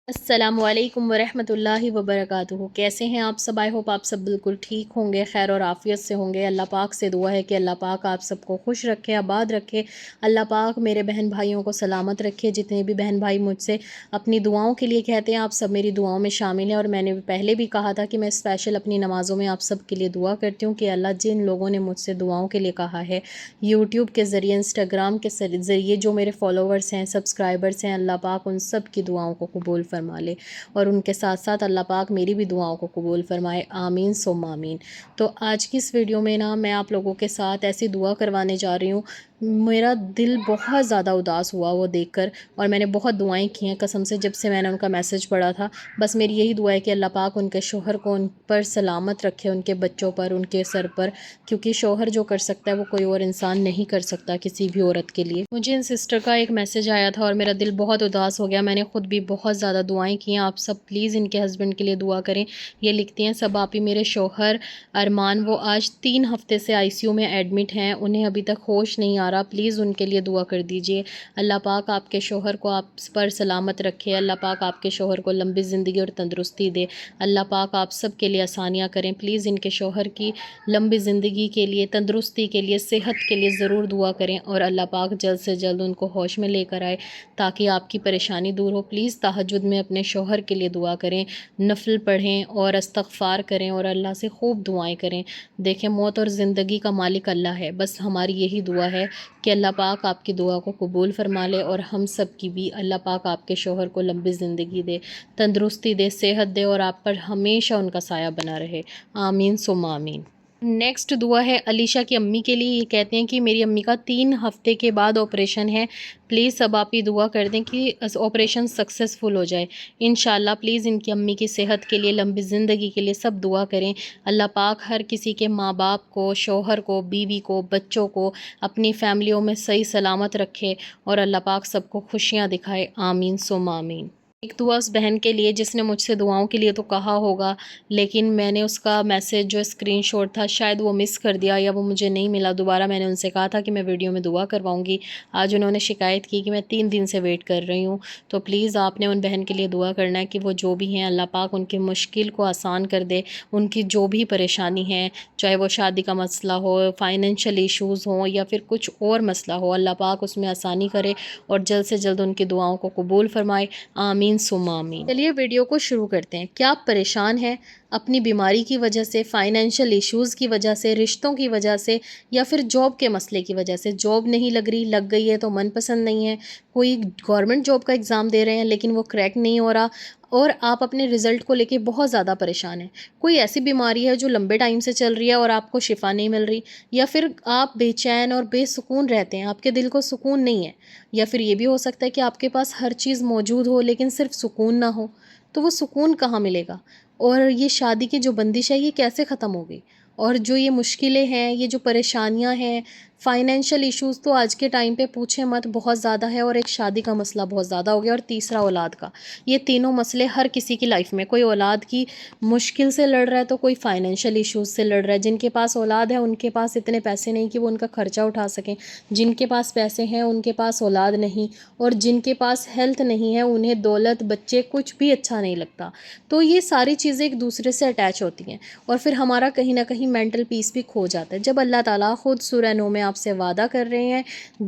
السلام علیکم ورحمۃ اللہ وبرکاتہ۔ کیسے ہیں آپ سب؟ آئی ہوپ آپ سب بالکل ٹھیک ہوں گے، خیر اور عافیت سے ہوں گے۔ اللہ پاک سے دعا ہے کہ اللہ پاک آپ سب کو خوش رکھے، آباد رکھے۔ اللہ پاک میرے بہن بھائیوں کو سلامت رکھے۔ جتنے بھی بہن بھائی مجھ سے اپنی دعاؤں کے لیے کہتے ہیں، آپ سب میری دعاؤں میں شامل ہیں۔ اور میں نے پہلے بھی کہا تھا کہ میں اسپیشل اپنی نمازوں میں آپ سب کے لیے دعا کرتی ہوں کہ اللہ جن لوگوں نے مجھ سے دعاؤں کے لیے کہا ہے، یوٹیوب کے ذریعے، انسٹاگرام کے ذریعے جو میرے فالوورس ہیں، سبسکرائبرس ہیں، اللہ پاک ان سب کی دعاؤں کو قبول فرما لے، اور ان کے ساتھ ساتھ اللہ پاک میری بھی دعاؤں کو قبول فرمائے، آمین ثم آمین۔ تو آج کی اس ویڈیو میں میں آپ لوگوں کے ساتھ ایسی دعا کروانے جا رہی ہوں۔ میرا دل بہت زیادہ اداس ہوا وہ دیکھ کر، اور میں نے بہت دعائیں کی ہیں قسم سے جب سے میں نے ان کا میسج پڑھا تھا۔ بس میری یہی دعا ہے کہ اللہ پاک ان کے شوہر کو ان پر سلامت رکھے، ان کے بچوں پر، ان کے سر پر، کیونکہ شوہر جو کر سکتا ہے وہ کوئی اور انسان نہیں کر سکتا کسی بھی عورت کے لیے۔ مجھے ان سسٹر کا ایک میسج آیا تھا اور میرا دل بہت اداس ہو گیا۔ میں نے خود بھی بہت زیادہ دعائیں کی ہیں۔ آپ سب پلیز ان کے ہسبینڈ کے لیے دعا کریں۔ یہ لکھتی ہیں، سب آپ ہی میرے شوہر ارمان، وہ آج 3 ہفتے سے ICU میں ایڈمٹ ہیں، انہیں ابھی تک ہوش نہیں آ رہا، پلیز ان کے لیے دعا کر دیجئے۔ اللہ پاک آپ کے شوہر کو آپ پر سلامت رکھے، اللہ پاک آپ کے شوہر کو لمبی زندگی اور تندرستی دے، اللہ پاک آپ سب کے لیے آسانیاں کریں۔ پلیز ان کے شوہر کی لمبی زندگی کے لیے، تندرستی کے لیے، صحت کے لیے ضرور دعا کریں، اور اللہ پاک جلد سے جلد ان کو ہوش میں لے کر آئے تاکہ آپ کی پریشانی دور ہو۔ پلیز تہجد میں اپنے شوہر کے لیے دعا کریں، نفل پڑھیں اور استغفار کریں اور اللہ سے خوب دعائیں کریں۔ دیکھیں، موت اور زندگی کا مالک اللہ ہے، بس ہماری یہی دعا ہے کہ اللہ پاک آپ کی دعا کو قبول فرما لے، اور ہم سب کی بھی اللہ پاک آپ کے شوہر کو لمبی زندگی دے، تندرستی دے، صحت دے، اور آپ پر ہمیشہ ان کا سایہ بنا رہے، آمین ثم آمین۔ نیکسٹ دعا ہے علیشہ کی امی کے لیے۔ یہ کہتے ہیں کہ میری امی کا 3 ہفتے کے بعد آپریشن ہے، پلیز سب آپ یہ دعا کر دیں کہ آپریشن سکسیزفل ہو جائے انشاءاللہ۔ پلیز ان کی امی کی صحت کے لیے، لمبی زندگی کے لیے سب دعا کریں۔ اللہ پاک ہر کسی کے ماں باپ کو، شوہر کو، بیوی کو، بچوں کو اپنی فیملیوں میں صحیح سلامت رکھے، اور اللہ پاک سب کو خوشیاں دکھائے، آمین ثم آمین۔ ایک دعا اس بہن کے لیے جس نے مجھ سے دعاؤں کے لیے تو کہا ہوگا، لیکن میں نے اس کا میسج جو اسکرین شاٹ تھا شاید وہ مس کر دیا یا وہ مجھے نہیں ملا دوبارہ۔ میں نے ان سے کہا تھا کہ میں ویڈیو میں دعا کرواؤں گی، آج انہوں نے شکایت کی کہ میں 3 دن سے ویٹ کر رہی ہوں۔ تو پلیز آپ نے ان بہن کے لیے دعا کرنا ہے کہ وہ جو بھی ہیں، اللہ پاک ان کی مشکل کو آسان کر دے، ان کی جو بھی پریشانی ہے، چاہے وہ شادی کا مسئلہ ہو، فائنینشیل ایشوز ہوں، یا پھر کچھ اور مسئلہ ہو، اللہ پاک اس میں آسانی کرے اور جلد سے جلد ان کی دعاؤں کو قبول فرمائے، آمین ثم آمین۔ چلیے ویڈیو کو شروع کرتے ہیں۔ کیا آپ پریشان ہیں اپنی بیماری کی وجہ سے، فائنینشیل ایشوز کی وجہ سے، رشتوں کی وجہ سے، یا پھر جاب کے مسئلے کی وجہ سے؟ جاب نہیں لگ رہی، لگ گئی ہے تو من پسند نہیں ہے، کوئی گورنمنٹ جاب کا ایگزام دے رہے ہیں لیکن وہ کریک نہیں ہو رہا، اور آپ اپنے رزلٹ کو لے کے بہت زیادہ پریشان ہیں۔ کوئی ایسی بیماری ہے جو لمبے ٹائم سے چل رہی ہے اور آپ کو شفا نہیں مل رہی، یا پھر آپ بے چین اور بے سکون رہتے ہیں، آپ کے دل کو سکون نہیں ہے، یا پھر یہ بھی ہو سکتا ہے کہ آپ کے پاس ہر چیز موجود ہو لیکن صرف سکون نہ ہو، تو وہ سکون کہاں ملے گا؟ اور یہ شادی کی جو بندش ہے یہ کیسے ختم ہوگی؟ اور جو یہ مشکلیں ہیں، یہ جو پریشانیاں ہیں، فائنینشیل ایشوز تو آج کے ٹائم پہ پوچھیں مت، بہت زیادہ ہے، اور ایک شادی کا مسئلہ بہت زیادہ ہو گیا، اور تیسرا اولاد کا۔ یہ تینوں مسئلے ہر کسی کی لائف میں، کوئی اولاد کی مشکل سے لڑ رہا ہے تو کوئی فائنینشیل ایشوز سے لڑ رہا ہے۔ جن کے پاس اولاد ہے ان کے پاس اتنے پیسے نہیں کہ وہ ان کا خرچہ اٹھا سکیں، جن کے پاس پیسے ہیں ان کے پاس اولاد نہیں، اور جن کے پاس ہیلتھ نہیں ہے انہیں دولت، بچے، کچھ بھی اچھا نہیں لگتا۔ تو یہ ساری چیزیں ایک دوسرے سے اٹیچ ہوتی ہیں، اور پھر ہمارا کہیں نہ کہیں مینٹل پیس بھی کھو جاتا ہے۔ جب اللہ تعالیٰ خود سورہ نو میں آپ سے وعدہ کر رہے ہیں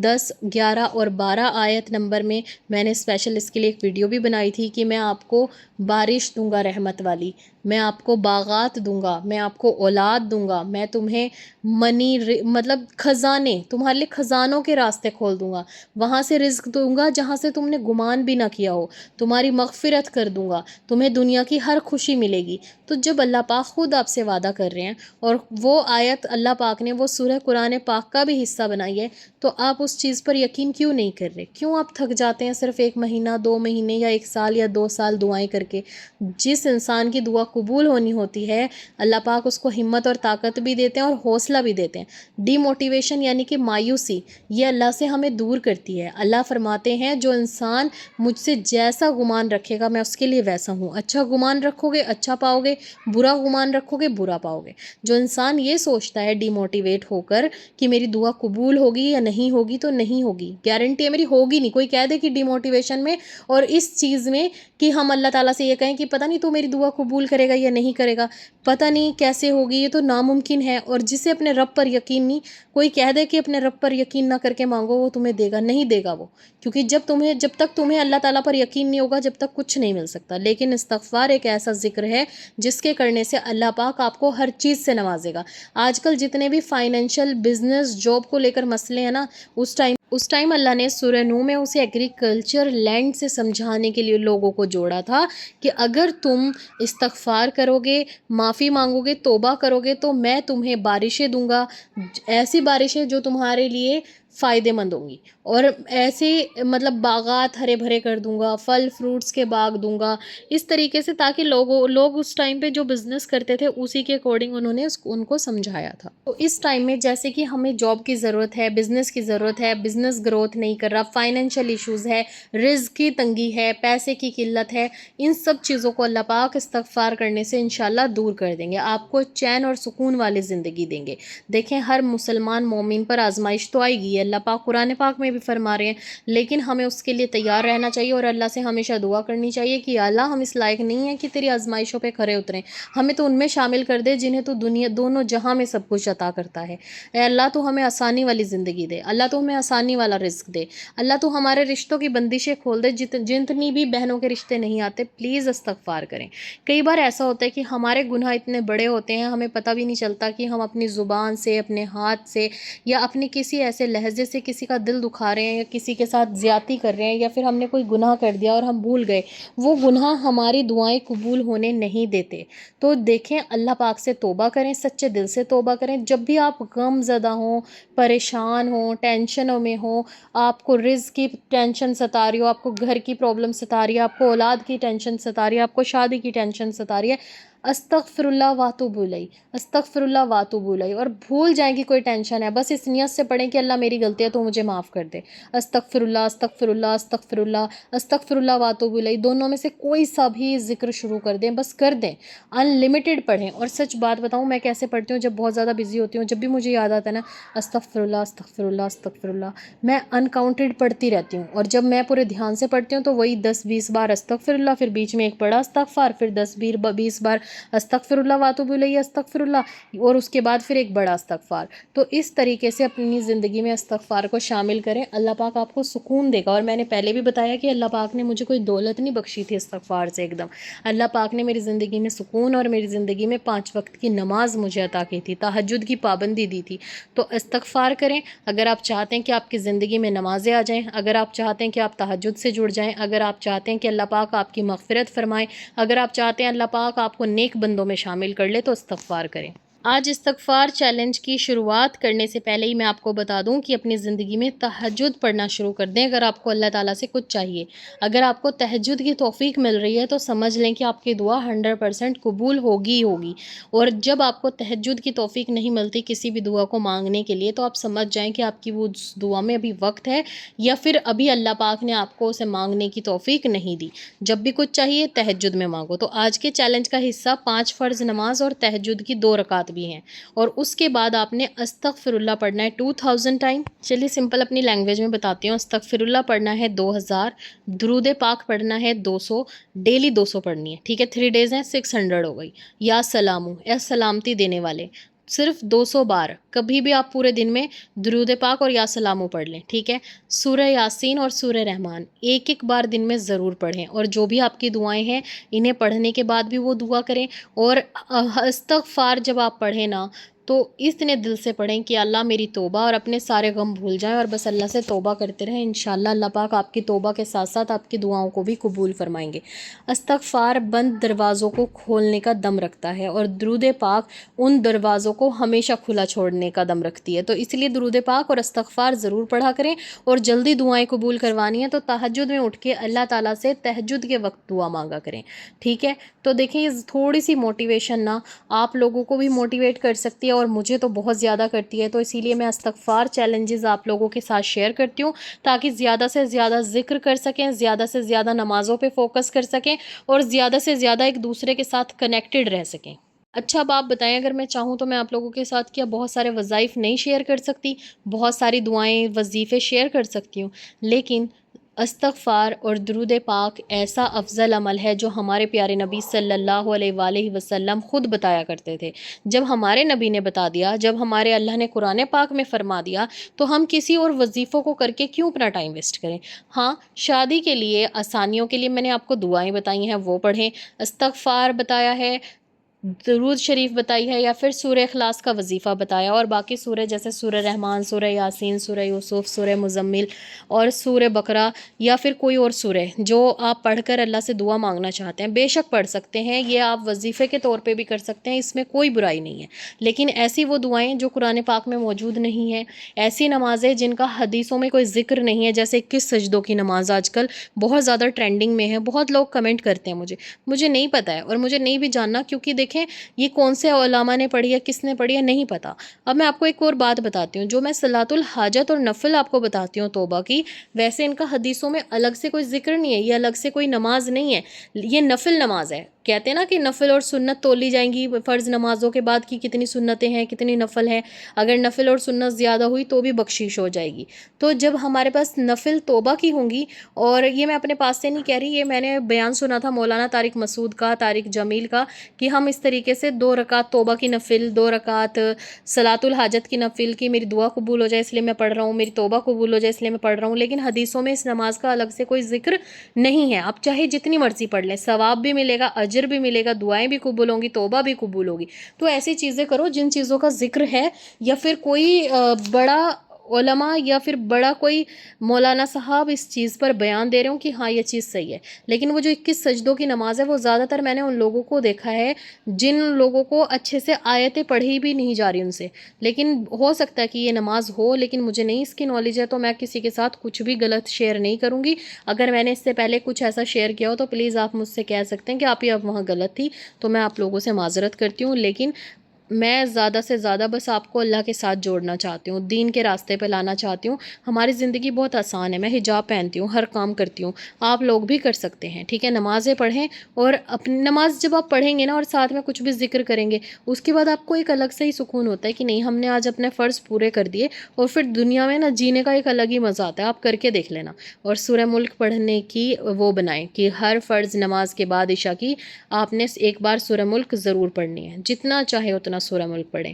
10، 11 اور 12 آیت نمبر میں نے اسپیشل اس کے لیے ایک ویڈیو بھی بنائی تھی کہ میں آپ کو بارش دوں گا رحمت والی، میں آپ کو باغات دوں گا، میں آپ کو اولاد دوں گا، میں تمہیں مطلب خزانے، تمہارے لیے خزانوں کے راستے کھول دوں گا، وہاں سے رزق دوں گا جہاں سے تم نے گمان بھی نہ کیا ہو، تمہاری مغفرت کر دوں گا، تمہیں دنیا کی ہر خوشی ملے گی۔ تو جب اللہ پاک خود آپ سے وعدہ کر رہے ہیں، اور وہ آیت اللہ پاک نے وہ سورہ قرآن پاک کا بھی حصہ بنائی ہے، تو آپ اس چیز پر یقین کیوں نہیں کر رہے؟ کیوں آپ تھک جاتے ہیں صرف 1 مہینہ، 2 مہینے، یا 1 سال یا 2 سال دعائیں کر کے؟ جس انسان کی دعا قبول ہونی ہوتی ہے اللہ پاک اس کو ہمت اور طاقت بھی دیتے ہیں اور حوصلہ بھی دیتے ہیں۔ ڈی موٹیویشن یعنی کہ مایوسی، یہ اللہ سے ہمیں دور کرتی ہے۔ اللہ فرماتے ہیں جو انسان مجھ سے جیسا گمان رکھے گا میں اس کے لیے ویسا ہوں، اچھا گمان رکھو گے اچھا پاؤ گے، برا گمان رکھو گے برا پاؤ گے۔ جو انسان یہ سوچتا ہے ڈی موٹیویٹ ہو کر کہ میری دعا قبول ہوگی یا نہیں ہوگی تو نہیں ہوگی، گارنٹی ہے میری ہوگی نہیں. کوئی کہہ دے کہ ڈی موٹیویشن میں اور اس چیز میں کہ ہم اللہ تعالیٰ سے یہ کہیں کہ پتہ نہیں تو میری دعا قبول کرے گا یا نہیں کرے گا، پتہ نہیں کیسے ہوگی، یہ تو ناممکن ہے. اور جسے اپنے رب پر یقین نہیں، کوئی کہہ دے کہ اپنے رب پر یقین نہ کر کے مانگو وہ تمہیں دے گا، نہیں دے گا وہ، کیونکہ جب تک تمہیں اللہ تعالیٰ پر یقین نہیں ہوگا جب تک کچھ نہیں مل سکتا. لیکن استغفار ایک ایسا ذکر ہے جس کے کرنے سے اللہ پاک آپ کو ہر چیز سے نوازے گا. آج کل جتنے بھی فائنینشیل، بزنس، جاب کو لے کر مسئلے ہیں نا، اس ٹائم اللہ نے سورہ نوح میں اسے ایگریکلچر لینڈ سے سمجھانے کے لیے لوگوں کو جوڑا تھا کہ اگر تم استغفار کرو گے، معافی مانگو گے، توبہ کرو گے تو میں تمہیں بارشیں دوں گا، ایسی بارشیں جو تمہارے لیے فائدے مند ہوں گی، اور ایسے مطلب باغات ہرے بھرے کر دوں گا، پھل فروٹس کے باغ دوں گا، اس طریقے سے، تاکہ لوگ اس ٹائم پہ جو بزنس کرتے تھے اسی کے اکارڈنگ انہوں نے ان کو سمجھایا تھا. تو اس ٹائم میں جیسے کہ ہمیں جاب کی ضرورت ہے، بزنس کی ضرورت ہے، بزنس گروتھ نہیں کر رہا، فائنینشیل ایشوز ہے، رزق کی تنگی ہے، پیسے کی قلت ہے، ان سب چیزوں کو اللہ پاک استغفار کرنے سے انشاءاللہ دور کر دیں گے، آپ کو چین اور سکون والی زندگی دیں گے. دیکھیں ہر مسلمان مومن پر آزمائش تو آئے گی، اللہ پاک قرآن پاک میں بھی فرما رہے ہیں، لیکن ہمیں اس کے لیے تیار رہنا چاہیے اور اللہ سے ہمیشہ دعا کرنی چاہیے کہ اللہ ہم اس لائق نہیں ہیں کہ تیری آزمائشوں پہ کھرے اتریں، ہمیں تو ان میں شامل کر دے جنہیں تو دنیا دونوں جہاں میں سب کچھ عطا کرتا ہے. اے اللہ تو ہمیں آسانی والی زندگی دے، اللہ تو ہمیں آسانی والا رزق دے، اللہ تو ہمارے رشتوں کی بندشیں کھول دے، جتنی بھی بہنوں کے رشتے نہیں آتے پلیز استغفار کریں. کئی بار ایسا ہوتا ہے کہ ہمارے گناہ اتنے بڑے ہوتے ہیں ہمیں پتہ بھی نہیں چلتا کہ ہم اپنی زبان سے، اپنے ہاتھ سے، یا اپنے کسی ایسے لہجے سے کسی کا دل دکھا رہے ہیں یا کسی کے ساتھ زیادتی کر رہے ہیں، یا پھر ہم نے کوئی گناہ کر دیا اور ہم بھول گئے، وہ گناہ ہماری دعائیں قبول ہونے نہیں دیتے. تو دیکھیں اللہ پاک سے توبہ کریں، سچے دل سے توبہ کریں. جب بھی آپ غم زدہ ہوں، پریشان ہوں، ٹینشنوں میں ہوں، آپ کو رزق کی ٹینشن ستا رہی ہو، آپ کو گھر کی پرابلم ستا رہی ہے، آپ کو اولاد کی ٹینشن ستا رہی ہے، آپ کو شادی کی ٹینشن ستا رہی ہے، استغفر اللہ واتوب الیہ، استغفر اللہ واتوب الیہ، اور بھول جائیں کہ کوئی ٹینشن ہے، بس اس نیت سے پڑھیں کہ اللہ میری غلطی ہے تو مجھے معاف کر دے. استغفر اللہ، استغفر اللہ، استغفر اللہ، استغفر اللہ واتوب الیہ، دونوں میں سے کوئی سا بھی ذکر شروع کر دیں، بس کر دیں، ان لمیٹڈ پڑھیں. اور سچ بات بتاؤں میں کیسے پڑھتی ہوں، جب بہت زیادہ بزی ہوتی ہوں، جب بھی مجھے یاد آتا ہے نا استغفر اللہ، استغفر اللہ، استغفر اللہ، میں انکاؤنٹڈ پڑھتی رہتی ہوں. اور جب میں پورے دھیان سے پڑھتی ہوں تو وہی 10-20 بار استغفر اللہ، پھر بیچ میں ایک بڑا استغفار، پھر 10-20 بار استغفر اللہ واتوب الیہ، استغفر اللہ، اور اس کے بعد پھر ایک بڑا استغفار. تو اس طریقے سے اپنی زندگی میں استغفار کو شامل کریں، اللہ پاک آپ کو سکون دے گا. اور میں نے پہلے بھی بتایا کہ اللہ پاک نے مجھے کوئی دولت نہیں بخشی تھی استغفار سے، ایک دم اللہ پاک نے میری زندگی میں سکون اور میری زندگی میں 5 وقت کی نماز مجھے عطا کی تھی، تہجد کی پابندی دی تھی. تو استغفار کریں اگر آپ چاہتے ہیں کہ آپ کی زندگی میں نمازیں آ جائیں، اگر آپ چاہتے ہیں کہ آپ تہجد سے جڑ جائیں، اگر آپ چاہتے ہیں کہ اللہ پاک آپ کی مغفرت فرمائے، اگر آپ چاہتے ہیں اللہ پاک آپ کو نیک بندوں میں شامل کر لے، تو استغفار کریں. آج استغفار چیلنج کی شروعات کرنے سے پہلے ہی میں آپ کو بتا دوں کہ اپنی زندگی میں تہجد پڑھنا شروع کر دیں اگر آپ کو اللہ تعالیٰ سے کچھ چاہیے. اگر آپ کو تہجد کی توفیق مل رہی ہے تو سمجھ لیں کہ آپ کی دعا 100% قبول ہوگی ہی ہوگی. اور جب آپ کو تہجد کی توفیق نہیں ملتی کسی بھی دعا کو مانگنے کے لیے تو آپ سمجھ جائیں کہ آپ کی وہ دعا میں ابھی وقت ہے، یا پھر ابھی اللہ پاک نے آپ کو اسے مانگنے کی توفیق نہیں دی. جب بھی کچھ چاہیے تہجد میں مانگو. تو آج کے چیلنج کا حصہ 5 فرض نماز اور تہجد کی 2 رکعت بھی ہیں، اور اس کے بعد آپ نے استغفر اللہ پڑھنا ہے 2000 ٹائم. چلیے سمپل اپنی لینگویج میں بتاتی ہوں. استغفر اللہ پڑھنا ہے 2000، درود پاک پڑھنا ہے 200، ڈیلی 200 پڑھنی ہے، ٹھیک ہے، 3 ڈیز ہیں 600 ہو گئی. یا سلامو، اے سلامتی دینے والے، صرف 200 بار کبھی بھی آپ پورے دن میں درود پاک اور یا سلامو پڑھ لیں، ٹھیک ہے. سورہ یاسین اور سورہ رحمان ایک بار دن میں ضرور پڑھیں، اور جو بھی آپ کی دعائیں ہیں انہیں پڑھنے کے بعد بھی وہ دعا کریں. اور استغفار جب آپ پڑھیں نا تو اتنے دل سے پڑھیں کہ اللہ میری توبہ، اور اپنے سارے غم بھول جائیں اور بس اللہ سے توبہ کرتے رہیں. انشاءاللہ اللہ پاک آپ کی توبہ کے ساتھ ساتھ آپ کی دعاؤں کو بھی قبول فرمائیں گے. استغفار بند دروازوں کو کھولنے کا دم رکھتا ہے، اور درود پاک ان دروازوں کو ہمیشہ کھلا چھوڑنے کا دم رکھتی ہے. تو اس لیے درود پاک اور استغفار ضرور پڑھا کریں. اور جلدی دعائیں قبول کروانی ہیں تو تہجد میں اٹھ کے اللہ تعالیٰ سے تہجد کے وقت دعا مانگا کریں، ٹھیک ہے. تو دیکھیں یہ تھوڑی سی موٹیویشن نا آپ لوگوں کو بھی موٹیویٹ کر سکتی ہے، اور مجھے تو بہت زیادہ کرتی ہے. تو اسی لیے میں استغفار چیلنجز آپ لوگوں کے ساتھ شیئر کرتی ہوں تاکہ زیادہ سے زیادہ ذکر کر سکیں، زیادہ سے زیادہ نمازوں پہ فوکس کر سکیں، اور زیادہ سے زیادہ ایک دوسرے کے ساتھ کنیکٹڈ رہ سکیں. اچھا اب آپ بتائیں، اگر میں چاہوں تو میں آپ لوگوں کے ساتھ کیا بہت سارے وظائف نہیں شیئر کر سکتی؟ بہت ساری دعائیں وظیفے شیئر کر سکتی ہوں، لیکن استغفار اور درود پاک ایسا افضل عمل ہے جو ہمارے پیارے نبی صلی اللہ علیہ وآلہ وسلم خود بتایا کرتے تھے۔ جب ہمارے نبی نے بتا دیا، جب ہمارے اللہ نے قرآن پاک میں فرما دیا، تو ہم کسی اور وظیفوں کو کر کے کیوں اپنا ٹائم ویسٹ کریں؟ ہاں، شادی کے لیے آسانیوں کے لیے میں نے آپ کو دعائیں بتائی ہیں، وہ پڑھیں، استغفار بتایا ہے، درود شریف بتائی ہے، یا پھر سورہ اخلاص کا وظیفہ بتایا، اور باقی سورہ جیسے سورہ رحمان، سورہ یاسین، سورہ یوسف، سورہ مزمل اور سورہ بقرہ، یا پھر کوئی اور سورہ جو آپ پڑھ کر اللہ سے دعا مانگنا چاہتے ہیں، بے شک پڑھ سکتے ہیں، یہ آپ وظیفے کے طور پہ بھی کر سکتے ہیں، اس میں کوئی برائی نہیں ہے۔ لیکن ایسی وہ دعائیں جو قرآن پاک میں موجود نہیں ہیں، ایسی نمازیں جن کا حدیثوں میں کوئی ذکر نہیں ہے، جیسے 21 سجدوں کی نماز آج کل بہت زیادہ ٹرینڈنگ میں ہے، بہت لوگ کمنٹ کرتے ہیں مجھے نہیں پتہ ہے، اور مجھے نہیں بھی جاننا، کیونکہ دیکھیں یہ کون سے علماء نے پڑھی ہے، کس نے پڑھی ہے، نہیں پتہ۔ اب میں آپ کو ایک اور بات بتاتی ہوں، جو میں صلاۃ الحاجت اور نفل آپ کو بتاتی ہوں توبہ کی، ویسے ان کا حدیثوں میں الگ سے کوئی ذکر نہیں ہے، یہ الگ سے کوئی نماز نہیں ہے، یہ نفل نماز ہے۔ کہتے ہیں نا کہ نفل اور سنت تولی جائیں گی، فرض نمازوں کے بعد کی کتنی سنتیں ہیں، کتنی نفل ہیں، اگر نفل اور سنت زیادہ ہوئی تو بھی بخشش ہو جائے گی۔ تو جب ہمارے پاس نفل توبہ کی ہوں گی، اور یہ میں اپنے پاس سے نہیں کہہ رہی، یہ میں نے بیان سنا تھا مولانا طارق مسعود کا، طارق جمیل کا، کہ ہم اس طریقے سے 2 رکعت توبہ کی نفل، 2 رکعت صلاۃ الحاجت کی نفل، کی میری دعا قبول ہو جائے اس لیے میں پڑھ رہا ہوں، میری توبہ قبول ہو جائے اس لیے میں پڑھ رہا ہوں، لیکن حدیثوں میں اس نماز کا الگ سے کوئی ذکر نہیں ہے۔ آپ چاہے جتنی مرضی پڑھ لیں، ثواب بھی ملے گا، اجر بھی ملے گا، دعائیں بھی قبول ہوں گی، توبہ بھی قبول ہوگی۔ تو ایسی چیزیں کرو جن چیزوں کا ذکر ہے، یا پھر کوئی بڑا علماء یا پھر بڑا کوئی مولانا صاحب اس چیز پر بیان دے رہے ہوں کہ ہاں یہ چیز صحیح ہے۔ لیکن وہ جو 21 سجدوں کی نماز ہے، وہ زیادہ تر میں نے ان لوگوں کو دیکھا ہے جن لوگوں کو اچھے سے آیتیں پڑھی بھی نہیں جا رہی ان سے، لیکن ہو سکتا ہے کہ یہ نماز ہو، لیکن مجھے نہیں اس کی نالج ہے، تو میں کسی کے ساتھ کچھ بھی غلط شیئر نہیں کروں گی۔ اگر میں نے اس سے پہلے کچھ ایسا شیئر کیا ہو تو پلیز آپ مجھ سے کہہ سکتے ہیں کہ آپ یہ اب وہاں غلط تھی، تو میں آپ لوگوں سے معذرت کرتی ہوں، لیکن میں زیادہ سے زیادہ بس آپ کو اللہ کے ساتھ جوڑنا چاہتی ہوں، دین کے راستے پہ لانا چاہتی ہوں۔ ہماری زندگی بہت آسان ہے، میں حجاب پہنتی ہوں، ہر کام کرتی ہوں، آپ لوگ بھی کر سکتے ہیں، ٹھیک ہے؟ نمازیں پڑھیں، اور اپنی نماز جب آپ پڑھیں گے نا اور ساتھ میں کچھ بھی ذکر کریں گے، اس کے بعد آپ کو ایک الگ سے ہی سکون ہوتا ہے کہ نہیں، ہم نے آج اپنے فرض پورے کر دیے، اور پھر دنیا میں نا جینے کا ایک الگ ہی مزہ آتا ہے، آپ کر کے دیکھ لینا۔ اور سورہ ملک پڑھنے کی وہ بنائیں کہ ہر فرض نماز کے بعد عشاء کی آپ نے ایک بار سورہ ملک ضرور پڑھنی ہے، جتنا چاہے اتنا سورہ ملک پڑھیں۔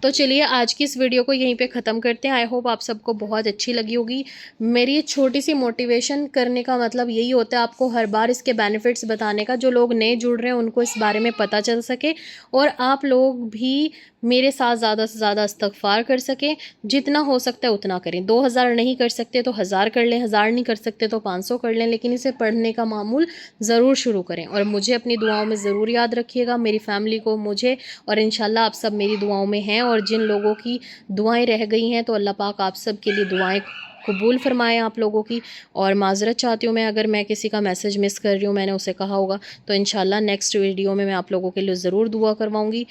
تو چلیے آج کی اس ویڈیو کو یہیں پہ ختم کرتے ہیں۔ آئی ہوپ آپ سب کو بہت اچھی لگی ہوگی۔ میری یہ چھوٹی سی موٹیویشن کرنے کا مطلب یہی ہوتا ہے، آپ کو ہر بار اس کے بینیفٹس بتانے کا، جو لوگ نئے جڑ رہے ہیں ان کو اس بارے میں پتہ چل سکے، اور آپ لوگ بھی میرے ساتھ زیادہ سے زیادہ استغفار کر سکیں، جتنا ہو سکتا ہے اتنا کریں۔ 2000 نہیں کر سکتے تو 1000 کر لیں، 1000 نہیں کر سکتے تو 500 کر لیں، لیکن اسے پڑھنے کا معمول ضرور شروع کریں، اور مجھے اپنی دعاؤں میں ضرور یاد رکھیے گا، میری فیملی کو، مجھے، اور انشاءاللہ آپ سب میری دعاؤں میں ہیں، اور جن لوگوں کی دعائیں رہ گئی ہیں تو اللہ پاک آپ سب کے لیے دعائیں قبول فرمائے آپ لوگوں کی۔ اور معذرت چاہتی ہوں میں اگر میں کسی کا میسج مس کر رہی ہوں، میں نے اسے کہا ہوگا، تو انشاءاللہ نیکسٹ ویڈیو میں آپ لوگوں کے لیے ضرور دعا کرواؤں گی۔